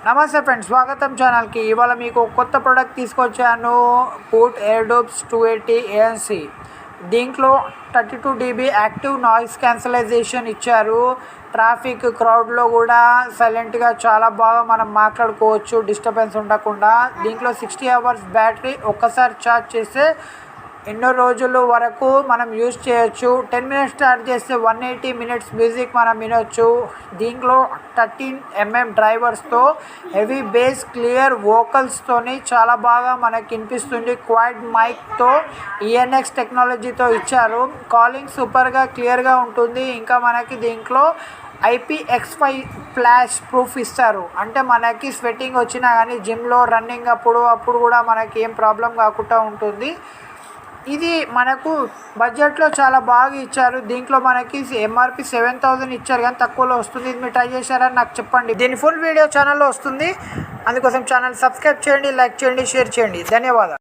నమస్తే ఫ్రెండ్స్, స్వాగతం ఛానల్కి. ఇవాళ మీకు కొత్త ప్రోడక్ట్ తీసుకొచ్చాను. BoAt Airdopes 280 ANC. దీంట్లో 32 dB యాక్టివ్ నాయిస్ క్యాన్సలైజేషన్ ఇచ్చారు. ట్రాఫిక్ క్రౌడ్లో కూడా సైలెంట్గా చాలా బాగా మనం మాట్లాడుకోవచ్చు, డిస్టర్బెన్స్ ఉండకుండా. దీంట్లో 60 hours బ్యాటరీ, ఒక్కసారి ఛార్జ్ చేస్తే ఎన్నో రోజుల వరకు మనం యూజ్ చేయొచ్చు. 10 minutes స్టార్ట్ చేస్తే 180 minutes మ్యూజిక్ మనం వినొచ్చు. దీంట్లో 13mm డ్రైవర్స్తో హెవీ బేస్, క్లియర్ వోకల్స్తోని చాలా బాగా మనకి వినిపిస్తుంది. క్వైట్ మైక్తో ENX టెక్నాలజీతో ఇచ్చారు. కాలింగ్ సూపర్గా క్లియర్గా ఉంటుంది. ఇంకా మనకి దీంట్లో IPX5 ఫ్లాష్ ప్రూఫ్ ఇస్తారు. అంటే మనకి స్వెట్టింగ్ వచ్చినా కానీ జిమ్లో రన్నింగ్ అప్పుడు కూడా మనకి ఏం ప్రాబ్లం కాకుండా ఉంటుంది. ఇది మనకు బడ్జెట్లో చాలా బాగా ఇచ్చారు. దీంట్లో మనకి MRP 7000 ఇచ్చారు, కానీ తక్కువలో వస్తుంది. ఇది మీరు ట్రై చేశారని నాకు చెప్పండి. దీని ఫుల్ వీడియో ఛానల్లో వస్తుంది. అందుకోసం ఛానల్ సబ్స్క్రైబ్ చేయండి, లైక్ చేయండి, షేర్ చేయండి. ధన్యవాదాలు.